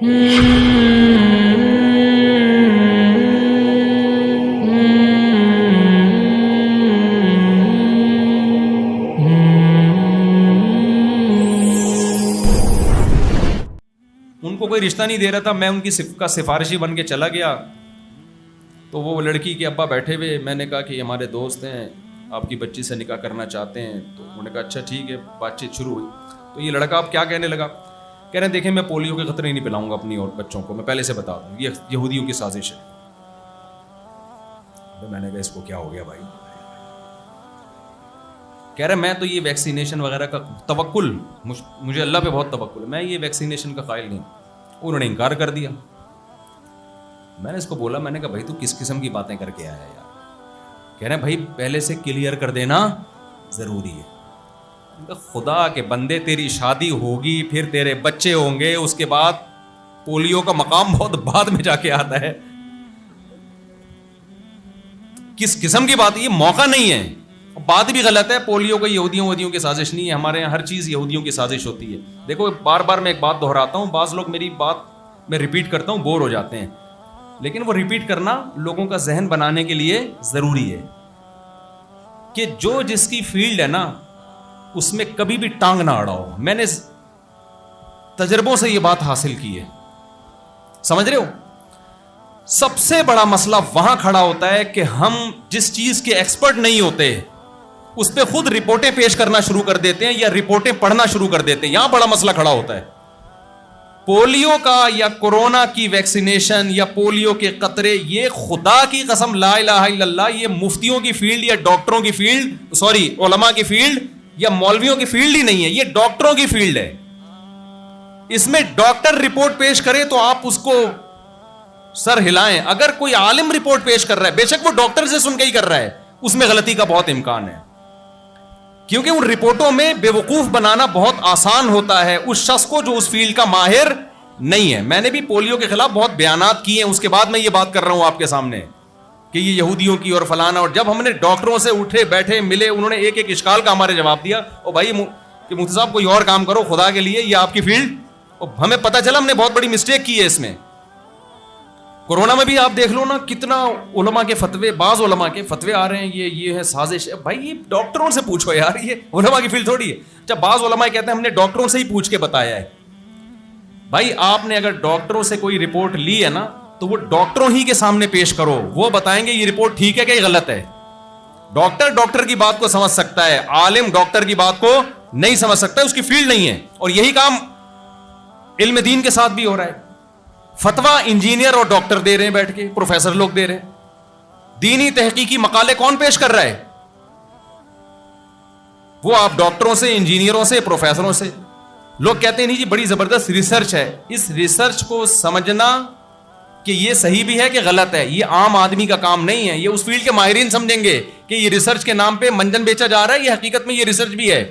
ان کو کوئی رشتہ نہیں دے رہا تھا, میں ان کی کا سفارشی بن کے چلا گیا. تو وہ لڑکی کے ابا بیٹھے ہوئے, میں نے کہا کہ ہمارے دوست ہیں, آپ کی بچی سے نکاح کرنا چاہتے ہیں. تو انہوں نے کہا اچھا ٹھیک ہے. بات چیت شروع ہوئی. تو یہ لڑکا اب کیا کہنے لگا, کہہ رہے ہیں دیکھیں میں پولیو کے خطرے نہیں پلاؤں گا اپنی اور بچوں کو, میں پہلے سے بتا دوں یہ یہودیوں کی سازش ہے. تو میں نے کہا اس کو کیا ہو گیا بھائی. کہہ رہے میں تو یہ ویکسینیشن وغیرہ کا توکل, مجھے اللہ پہ بہت توکل ہے, میں یہ ویکسینیشن کا قائل نہیں. انہوں نے انکار کر دیا. میں نے اس کو بولا, میں نے کہا بھائی تو کس قسم کی باتیں کر کے آیا ہے یار. کہہ رہے ہیں بھائی پہلے سے کلیئر کر دینا ضروری ہے. خدا کے بندے تیری شادی ہوگی, پھر تیرے بچے ہوں گے, اس کے بعد پولیو کا مقام بہت بعد میں جا کے آتا ہے. کس قسم کی بات, یہ موقع نہیں ہے. بات بھی غلط ہے, پولیو کو یہودیوں کی سازش نہیں ہے. ہمارے یہاں ہر چیز یہودیوں کی سازش ہوتی ہے. دیکھو بار بار میں ایک بات دہراتا ہوں, بعض لوگ میری بات میں ریپیٹ کرتا ہوں بور ہو جاتے ہیں, لیکن وہ ریپیٹ کرنا لوگوں کا ذہن بنانے کے لیے ضروری ہے کہ جو جس کی فیلڈ ہے نا اس میں کبھی بھی ٹانگ نہ اڑاؤ. میں نے تجربوں سے یہ بات حاصل کی ہے, سمجھ رہے ہو. سب سے بڑا مسئلہ وہاں کھڑا ہوتا ہے کہ ہم جس چیز کے ایکسپرٹ نہیں ہوتے اس پہ خود رپورٹیں پیش کرنا شروع کر دیتے ہیں یا رپورٹیں پڑھنا شروع کر دیتے ہیں. یہاں بڑا مسئلہ کھڑا ہوتا ہے. پولیو کا یا کورونا کی ویکسینیشن یا پولیو کے قطرے, یہ خدا کی قسم لا الہ الا اللہ, یہ مفتیوں کی فیلڈ یا ڈاکٹروں کی فیلڈ, علماء کی فیلڈ یا مولویوں کی فیلڈ ہی نہیں ہے, یہ ڈاکٹروں کی فیلڈ ہے. اس میں ڈاکٹر رپورٹ پیش کرے تو آپ اس کو سر ہلائیں. اگر کوئی عالم رپورٹ پیش کر رہا ہے, بے شک وہ ڈاکٹر سے سن کے ہی کر رہا ہے, اس میں غلطی کا بہت امکان ہے, کیونکہ ان رپورٹوں میں بے وقوف بنانا بہت آسان ہوتا ہے اس شخص کو جو اس فیلڈ کا ماہر نہیں ہے. میں نے بھی پولیو کے خلاف بہت بیانات کیے ہیں, اس کے بعد میں یہ بات کر رہا ہوں آپ کے سامنے کہ یہ یہودیوں کی اور فلانا. اور جب ہم نے ڈاکٹروں سے اٹھے بیٹھے ملے, انہوں نے ایک ایک اشکال کا ہمارے جواب دیا. اور بھائی کہ مفتی صاحب کوئی اور کام کرو خدا کے لیے, یہ آپ کی فیلڈ. اور ہمیں پتہ چلا ہم نے بہت بڑی مسٹیک کی ہے اس میں. کورونا میں بھی آپ دیکھ لو نا, کتنا علماء کے فتوے, بعض علماء کے فتوے آ رہے ہیں یہ ہے سازش ہے. بھائی یہ ڈاکٹروں سے پوچھو یار, یہ علماء کی فیلڈ تھوڑی ہے. جب بعض علماء کہتے ہیں ہم نے ڈاکٹروں سے ہی پوچھ کے بتایا ہے. بھائی آپ نے اگر ڈاکٹروں سے کوئی رپورٹ لی ہے نا تو وہ ڈاکٹروں ہی کے سامنے پیش کرو, وہ بتائیں گے یہ رپورٹ ٹھیک ہے کہ یہ غلط ہے. ڈاکٹر کی بات کو سمجھ سکتا ہے, عالم ڈاکٹر کی بات کو نہیں سمجھ سکتا, اس کی فیلڈ نہیں ہے. اور یہی کام علم دین کے ساتھ بھی ہو رہا ہے. فتویٰ انجینئر اور ڈاکٹر دے رہے ہیں بیٹھ کے, پروفیسر لوگ دے رہے ہیں. دینی تحقیقی مقالے کون پیش کر رہا ہے؟ وہ آپ ڈاکٹروں سے, انجینئروں سے, پروفیسروں سے. لوگ کہتے ہیں نہیں جی بڑی زبردست ریسرچ ہے. اس ریسرچ کو سمجھنا کہ یہ صحیح بھی ہے کہ غلط ہے, یہ عام آدمی کا کام نہیں ہے. یہ اس فیلڈ کے ماہرین سمجھیں گے کہ یہ ریسرچ کے نام پہ منجن بیچا جا رہا ہے, یہ حقیقت میں یہ ریسرچ بھی ہے.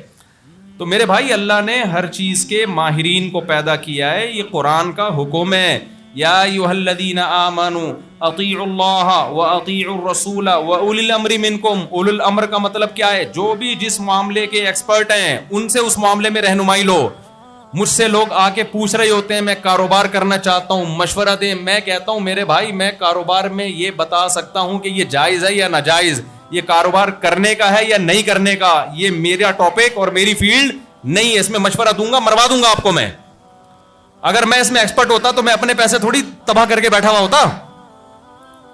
تو میرے بھائی اللہ نے ہر چیز کے ماہرین کو پیدا کیا ہے, یہ قرآن کا حکم ہے. یا ایھا الذین آمنوا اطیعوا اللہ واطیعوا الرسول واولی الامر منکم. اولو الامر کا مطلب کیا ہے؟ جو بھی جس معاملے کے ایکسپرٹ ہیں ان سے اس معاملے میں رہنمائی لو. مجھ سے لوگ آ کے پوچھ رہے ہوتے ہیں میں کاروبار کرنا چاہتا ہوں, مشورہ دیں. میں کہتا ہوں میرے بھائی میں کاروبار میں یہ بتا سکتا ہوں کہ یہ جائز ہے یا ناجائز, یہ کاروبار کرنے کا ہے یا نہیں کرنے کا, یہ میرا ٹاپک اور میری فیلڈ نہیں ہے. اس میں مشورہ دوں گا, مروا دوں گا آپ کو میں. اگر میں اس میں ایکسپرٹ ہوتا تو میں اپنے پیسے تھوڑی تباہ کر کے بیٹھا ہوا ہوتا.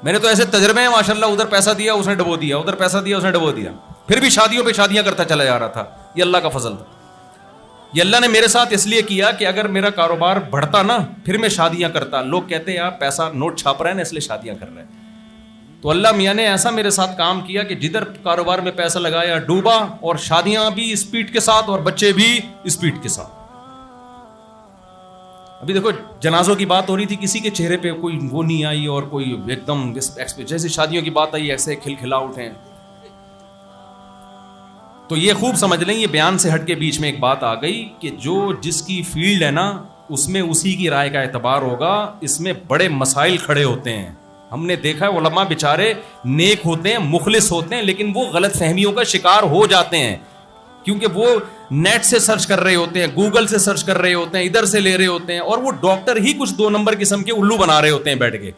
میں نے تو ایسے تجربے ہیں ماشاءاللہ, ادھر پیسہ دیا اس نے ڈبو دیا, ادھر پیسہ دیا اس نے ڈبو دیا, پھر بھی شادیوں پہ شادیاں کرتا چلا جا رہا تھا. یہ اللہ کا فضل تھا. یہ اللہ نے میرے ساتھ اس لیے کیا کہ اگر میرا کاروبار بڑھتا نا پھر میں شادیاں کرتا. لوگ کہتے ہیں یار پیسہ نوٹ چھاپ رہے ہیں نا اس لیے شادیاں کر رہے ہیں. تو اللہ میاں نے ایسا میرے ساتھ کام کیا کہ جدھر کاروبار میں پیسہ لگایا ڈوبا, اور شادیاں بھی اسپیڈ کے ساتھ اور بچے بھی اسپیڈ کے ساتھ. ابھی دیکھو جنازوں کی بات ہو رہی تھی, کسی کے چہرے پہ کوئی وہ نہیں آئی اور کوئی ایک دم جیسے شادیوں کی بات آئی ایسے کھلکھلا اٹھے. تو یہ خوب سمجھ لیں, یہ بیان سے ہٹ کے بیچ میں ایک بات آ گئی کہ جو جس کی فیلڈ ہے نا اس میں اسی کی رائے کا اعتبار ہوگا. اس میں بڑے مسائل کھڑے ہوتے ہیں. ہم نے دیکھا ہے علماء بیچارے نیک ہوتے ہیں, مخلص ہوتے ہیں, لیکن وہ غلط فہمیوں کا شکار ہو جاتے ہیں. کیونکہ وہ نیٹ سے سرچ کر رہے ہوتے ہیں, گوگل سے سرچ کر رہے ہوتے ہیں, ادھر سے لے رہے ہوتے ہیں, اور وہ ڈاکٹر ہی کچھ 2 نمبر قسم کے الو بنا رہے ہوتے ہیں بیٹھ کے.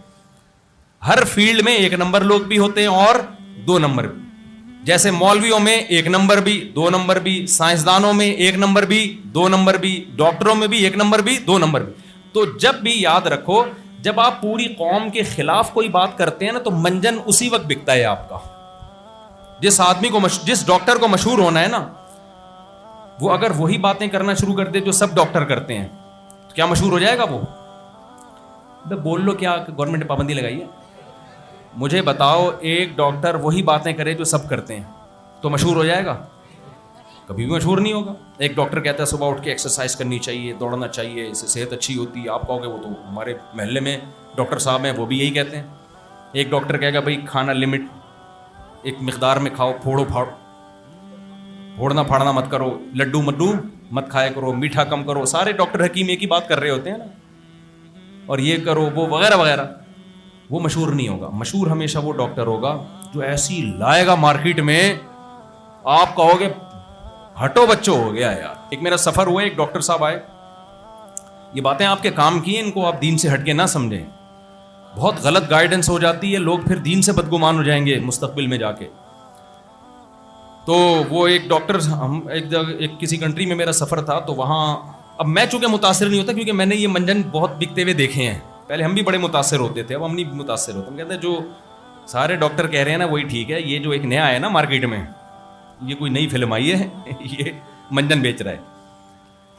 ہر فیلڈ میں 1 نمبر لوگ بھی ہوتے ہیں اور 2 نمبر بھی. جیسے مولویوں میں 1 نمبر بھی 2 نمبر بھی, سائنسدانوں میں 1 نمبر بھی 2 نمبر بھی, ڈاکٹروں میں بھی 1 نمبر بھی 2 نمبر بھی. تو جب بھی یاد رکھو, جب آپ پوری قوم کے خلاف کوئی بات کرتے ہیں نا, تو منجن اسی وقت بکتا ہے آپ کا. جس آدمی کو جس ڈاکٹر کو مشہور ہونا ہے نا, وہ اگر وہی باتیں کرنا شروع کر دے جو سب ڈاکٹر کرتے ہیں, تو کیا مشہور ہو جائے گا وہ؟ بول لو کیا گورنمنٹ نے پابندی لگائی ہے؟ مجھے بتاؤ, ایک ڈاکٹر وہی باتیں کرے جو سب کرتے ہیں, تو مشہور ہو جائے گا؟ کبھی بھی مشہور نہیں ہوگا. ایک ڈاکٹر کہتا ہے صبح اٹھ کے ایکسرسائز کرنی چاہیے, دوڑنا چاہیے, اس سے صحت اچھی ہوتی ہے. آپ کہو گے وہ تو ہمارے محلے میں ڈاکٹر صاحب ہیں, وہ بھی یہی کہتے ہیں. ایک ڈاکٹر کہے گا بھائی کھانا لمٹ, ایک مقدار میں کھاؤ, پھوڑنا پھاڑنا مت کرو, لڈو مڈو مت کھایا کرو, میٹھا کم کرو. سارے ڈاکٹر حکیم ایک ہی بات کر رہے ہوتے ہیں نا, اور یہ کرو وہ وغیرہ وغیرہ. وہ مشہور نہیں ہوگا. مشہور ہمیشہ وہ ڈاکٹر ہوگا جو ایسی لائے گا مارکیٹ میں, آپ کہو گے ہٹو بچوں ہو گیا یار. ایک میرا سفر ہوا, ایک ڈاکٹر صاحب آئے, یہ باتیں آپ کے کام کی ہیں, ان کو آپ دین سے ہٹ کے نہ سمجھیں, بہت غلط گائیڈنس ہو جاتی ہے, لوگ پھر دین سے بدگمان ہو جائیں گے مستقبل میں جا کے. تو وہ ایک ڈاکٹر, ہم ایک کسی کنٹری میں میرا سفر تھا, تو وہاں اب میں چونکہ متاثر نہیں ہوتا, کیونکہ میں نے یہ منجن بہت بکتے ہوئے دیکھے ہیں. پہلے ہم بھی بڑے متاثر ہوتے تھے, اب ہم نہیں متاثر ہوتے. ہم کہتے ہیں جو سارے ڈاکٹر کہہ رہے ہیں نا وہی ٹھیک ہے, یہ جو ایک نیا ہے نا مارکیٹ میں, یہ کوئی نئی فلم آئی ہے, یہ منجن بیچ رہا ہے.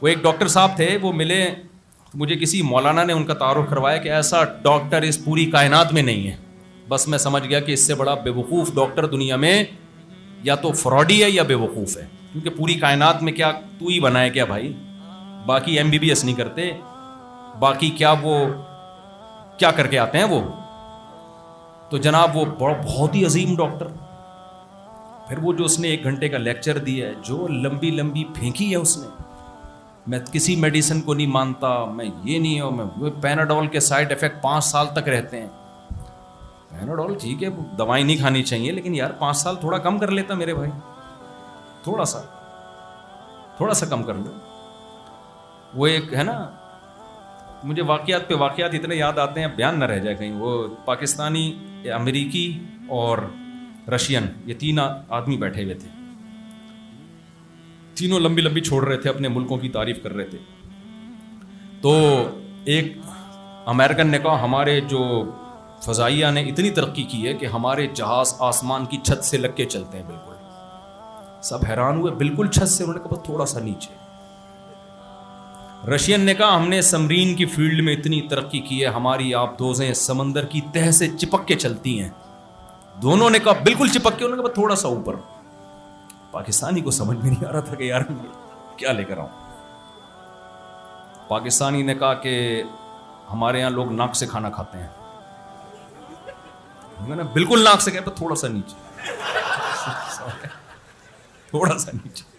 وہ ایک ڈاکٹر صاحب تھے, وہ ملے مجھے, کسی مولانا نے ان کا تعارف کروایا کہ ایسا ڈاکٹر اس پوری کائنات میں نہیں ہے. بس میں سمجھ گیا کہ اس سے بڑا بے وقوف ڈاکٹر دنیا میں یا تو فراڈی ہے یا بے وقوف ہے, کیونکہ پوری کائنات میں کیا تو ہی بنا ہے کیا بھائی؟ باقی MBBS نہیں کرتے, باقی کیا وہ کیا کر کے آتے ہیں وہ. تو جناب وہ بہت ہی عظیم ڈاکٹر. پھر وہ جو اس نے 1 گھنٹے کا لیکچر دیا ہے, جو لمبی لمبی پھینکی ہے اس نے, میں کسی میڈیسن کو نہیں مانتا, میں یہ نہیں ہوں, میں پیناڈول کے سائڈ ایفیکٹ 5 سال تک رہتے ہیں. پیناڈول ٹھیک ہے, دوائی نہیں کھانی چاہیے, لیکن یار 5 سال تھوڑا کم کر لیتا میرے بھائی, تھوڑا سا کم کر لو. وہ ایک ہے نا, مجھے واقعات پہ واقعات اتنے یاد آتے ہیں, بیان نہ رہ جائے کہیں. وہ پاکستانی, امریکی اور رشین, یہ 3 آدمی بیٹھے ہوئے تھے, تینوں لمبی لمبی چھوڑ رہے تھے, اپنے ملکوں کی تعریف کر رہے تھے. تو ایک امریکن نے کہا ہمارے جو فضائیہ نے اتنی ترقی کی ہے کہ ہمارے جہاز آسمان کی چھت سے لگ کے چلتے ہیں بالکل. سب حیران ہوئے, بالکل چھت سے؟ انہوں نے کہا تھوڑا سا نیچے. رشین نے کہا ہم نے سمرین کی فیلڈ میں اتنی ترقی کی ہے, ہماری آبدوزیں سمندر کی تہہ سے چپک کے چلتی ہیں. دونوں نے کہا بالکل چپک کے, انہوں نے کہا تھوڑا سا اوپر. پاکستانی کو سمجھ میں نہیں آ رہا تھا کہ یار کیا لے کر آؤں. پاکستانی نے کہا کہ ہمارے یہاں لوگ ناک سے کھانا کھاتے ہیں. میں نے بالکل ناک سے کہا تھوڑا سا نیچے, تھوڑا سا نیچے.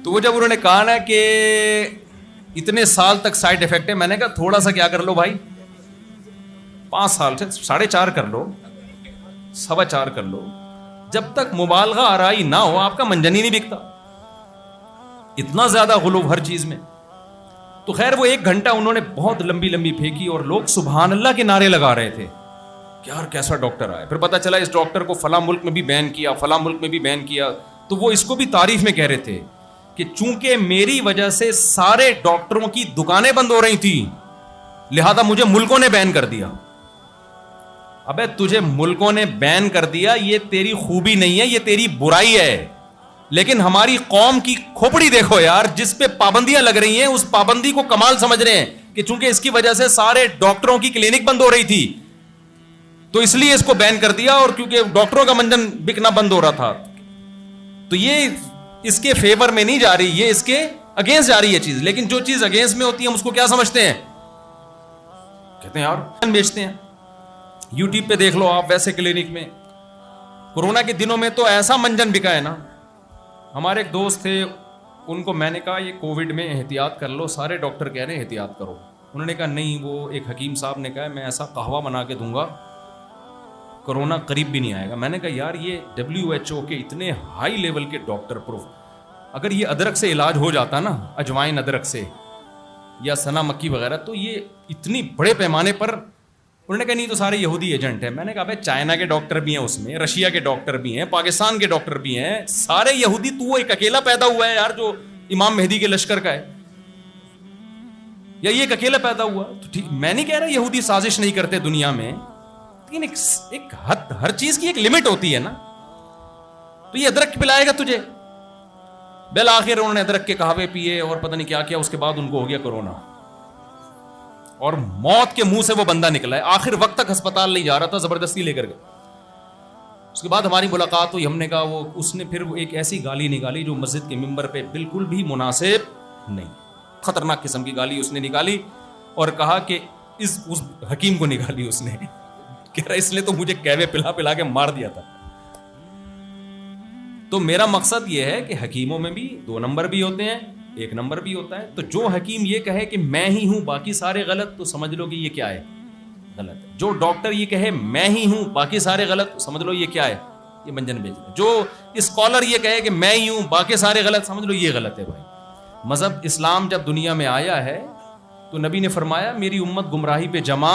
تو وہ جب انہوں نے کہا نا کہ اتنے سال تک سائڈ افیکٹ ہے, میں نے کہا تھوڑا سا کیا کر لو بھائی, 5 سال سے 4.5 کر لو, 4.25 کر لو. جب تک مبالغہ آرائی نہ ہو آپ کا منجن ہی نہیں بکتا. اتنا زیادہ غلو ہر چیز میں. تو خیر وہ 1 گھنٹہ انہوں نے بہت لمبی لمبی پھینکی, اور لوگ سبحان اللہ کے نعرے لگا رہے تھے کہ یار کیسا ڈاکٹر آیا. پھر پتا چلا اس ڈاکٹر کو فلاں ملک میں بھی بین کیا, فلاں ملک میں بھی بین کیا. تو وہ اس کو بھی تعریف میں کہہ رہے تھے کہ چونکہ میری وجہ سے سارے ڈاکٹروں کی دکانیں بند ہو رہی تھی, لہذا مجھے ملکوں نے بین کر دیا. ابے تجھے ملکوں نے بین کر دیا, یہ تیری خوبی نہیں ہے, یہ تیری برائی ہے. لیکن ہماری قوم کی کھوپڑی دیکھو یار, جس پہ پابندیاں لگ رہی ہیں اس پابندی کو کمال سمجھ رہے ہیں کہ چونکہ اس کی وجہ سے سارے ڈاکٹروں کی کلینک بند ہو رہی تھی تو اس لیے اس کو بین کر دیا, اور کیونکہ ڈاکٹروں کا منجن بکنا بند ہو رہا تھا. تو یہ اس کے فیور میں نہیں جا رہی, یہ اس کے اگینسٹ جا رہی ہے چیز. لیکن جو چیز اگینسٹ میں ہوتی ہے ہم اس کو کیا سمجھتے ہیں, کہتے ہیں یار بیچتے ہیں. یوٹیوب پہ دیکھ لو آپ, ویسے کلینک میں کورونا کے دنوں میں تو ایسا منجن بکا ہے نا. ہمارے ایک دوست تھے, ان کو میں نے کہا یہ کووڈ میں احتیاط کر لو, سارے ڈاکٹر کہہ رہے ہیں احتیاط کرو. انہوں نے کہا نہیں, وہ ایک حکیم صاحب نے کہا میں ایسا قہوہ بنا کے دوں گا کورونا قریب بھی نہیں آئے گا. میں نے کہا یار یہ WHO کے اتنے ہائی لیول کے ڈاکٹر پروف, اگر یہ ادرک سے علاج ہو جاتا نا, اجوائن ادرک سے یا سنا مکی وغیرہ, تو یہ اتنی بڑے پیمانے پر. انہوں نے کہا نہیں تو سارے یہودی ایجنٹ ہیں. میں نے کہا بھائی چائنا کے ڈاکٹر بھی ہیں اس میں, رشیا کے ڈاکٹر بھی ہیں, پاکستان کے ڈاکٹر بھی ہیں, سارے یہودی. تو ایک اکیلا پیدا ہوا ہے یار جو امام مہدی کے لشکر کا ہے, یا یہ ایک اکیلا پیدا ہوا تو ٹھیک. میں نہیں کہہ رہا یہودی سازش نہیں کرتے دنیا میں, لیکن ایک حد, ہر چیز کی ایک لمٹ ہوتی ہے نا. تو یہ ادرک پلائے گا تجھے. بالآخر انہوں نے ادرک کے قہوے پیے اور پتہ نہیں کیا کیا, اس کے بعد ان کو ہو گیا کورونا, اور موت کے منہ سے وہ بندہ نکلا ہے. آخر وقت تک ہسپتال نہیں جا رہا تھا, زبردستی لے کر گئے. اس کے بعد ہماری ملاقات ہوئی, ہم نے کہا وہ, اس نے پھر ایک ایسی گالی نکالی جو مسجد کے ممبر پہ بالکل بھی مناسب نہیں, خطرناک قسم کی گالی اس نے نکالی, اور کہا کہ اس حکیم کو نکالی اس نے, کہہ رہا اس نے تو مجھے کہوے پلا پلا کے مار دیا تھا. تو میرا مقصد یہ ہے کہ حکیموں میں بھی 2 نمبر بھی ہوتے ہیں, 1 نمبر بھی ہوتا ہے. تو جو حکیم یہ کہے کہ میں ہی ہوں باقی سارے غلط, تو سمجھ لو کہ یہ کیا ہے, غلط ہے. جو ڈاکٹر یہ کہے میں ہی ہوں باقی سارے غلط, تو سمجھ لو یہ کیا ہے, یہ منجن بیچ ہے. جو اسکالر یہ کہے کہ میں ہی ہوں باقی سارے غلط, سمجھ لو یہ غلط ہے. بھائی مذہب اسلام جب دنیا میں آیا ہے تو نبی نے فرمایا میری امت گمراہی پہ جمع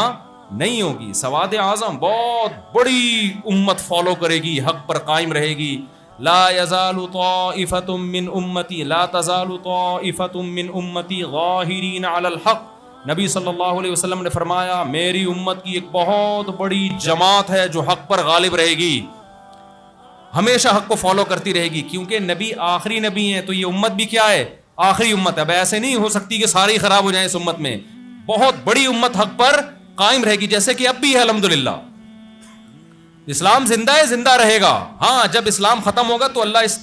نہیں ہوگی, سواد اعظم بہت بڑی امت فالو کرے گی, حق پر قائم رہے گی. لا يزال طائفة من امتی, لا تزال طائفة من امتی ظاہرین علی الحق. نبی صلی اللہ علیہ وسلم نے فرمایا میری امت کی ایک بہت بڑی جماعت ہے جو حق پر غالب رہے گی, ہمیشہ حق کو فالو کرتی رہے گی. کیونکہ نبی آخری نبی ہیں, تو یہ امت بھی کیا ہے, آخری امت ہے. اب ایسے نہیں ہو سکتی کہ سارے ہی خراب ہو جائیں اس امت میں, بہت بڑی امت حق پر قائم رہے گی, جیسے کہ اب بھی ہے الحمدللہ. اسلام زندہ ہے, زندہ رہے گا. ہاں جب اسلام ختم ہوگا تو اللہ اس